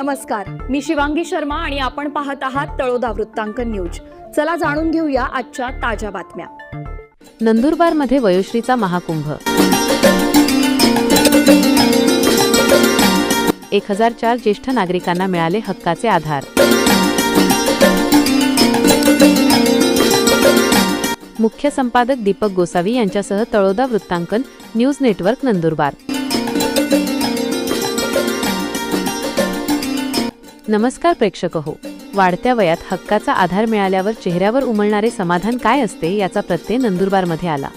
नमस्कार, मी शिवांगी शर्मा आणि आपण पाहत आहात तळोदा वृत्तांकन न्यूज। चला जाणून घेऊया आजच्या ताज्या बातम्या। नंदुरबारमध्ये वयोश्रीचा महाकुंभ। 1004 ज्येष्ठ नागरिकांना मिळाले हक्काचे आधार। मुख्य संपादक दीपक गोसावी यांच्यासह तळोदा वृत्तांकन न्यूज नेटवर्क नंदुरबार। नमस्कार प्रेक्षक हो, वाढत्या वयात हक्काचा आधार मिळाल्यावर चेहऱ्यावर उमलणारे समाधान काय असते याचा प्रत्यय नंदुरबारमध्ये आला।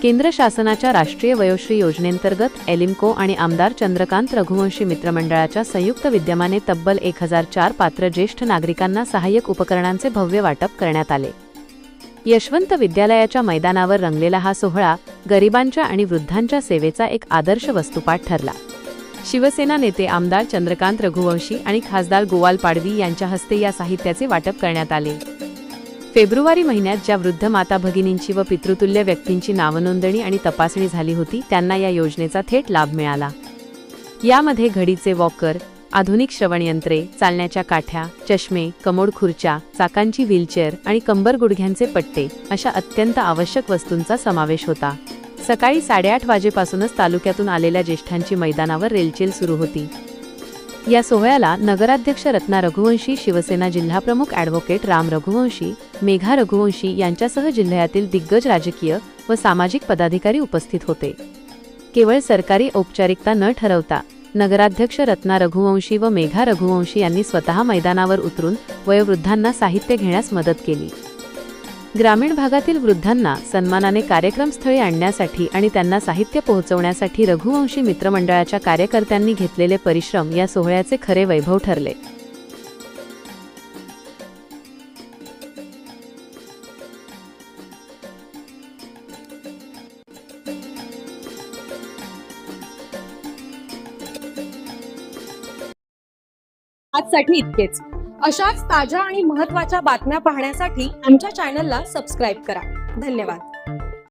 केंद्र शासनाच्या राष्ट्रीय वयोश्री योजनेंतर्गत एलिम्को आणि आमदार चंद्रकांत रघुवंशी मित्रमंडळाच्या संयुक्त विद्यमाने तब्बल 1004 पात्र ज्येष्ठ नागरिकांना सहाय्यक उपकरणांचे भव्य वाटप करण्यात आले। यशवंत विद्यालयाच्या मैदानावर रंगलेला हा सोहळा गरिबांच्या आणि वृद्धांच्या सेवेचा एक आदर्श वस्तुपाठ ठरला। शिवसेना नेते आमदार चंद्रकांत रघुवंशी आणि खासदार गोवाल पाडवी यांच्या हस्ते या साहित्याचे वाटप करण्यात आले। फेब्रुवारी महिन्यात ज्या वृद्ध माता भगिनींची व पितृतुल्य व्यक्तींची नावनोंदणी आणि तपासणी झाली होती त्यांना या योजनेचा थेट लाभ मिळाला। यामध्ये घडीचे वॉकर, आधुनिक श्रवणयंत्रे, चालण्याच्या काठ्या, चष्मे, कमोड खुर्च्या, चाकांची व्हीलचेअर आणि कंबर गुडघ्यांचे पट्टे अशा अत्यंत आवश्यक वस्तूंचा समावेश होता। सकाळी 8:30 वाजेपासूनच तालुक्यातून आलेल्या ज्येष्ठांची मैदानावर रेलचेल सुरू होती। या सोहळ्याला नगराध्यक्ष रत्ना रघुवंशी, शिवसेना जिल्हाप्रमुख ॲडव्होकेट राम रघुवंशी, मेघा रघुवंशी यांच्यासह जिल्ह्यातील दिग्गज राजकीय व सामाजिक पदाधिकारी उपस्थित होते। केवळ सरकारी औपचारिकता न ठरवता नगराध्यक्ष रत्ना रघुवंशी व मेघा रघुवंशी यांनी स्वतः मैदानावर उतरून वयोवृद्धांना साहित्य घेण्यास मदत केली। ग्रामीण भागातील वृद्धांना सन्मानाने कार्यक्रमस्थळी आणण्यासाठी आणि त्यांना साहित्य पोहोचवण्यासाठी रघुवंशी मित्रमंडळाच्या कार्यकर्त्यांनी घेतलेले परिश्रम या सोहळ्याचे खरे वैभव ठरले। आजसाठी इतकेच। अशाच ताज्या आणि महत्त्वाच्या बातम्या पाहण्यासाठी आमच्या चॅनलला सबस्क्राइब करा। धन्यवाद।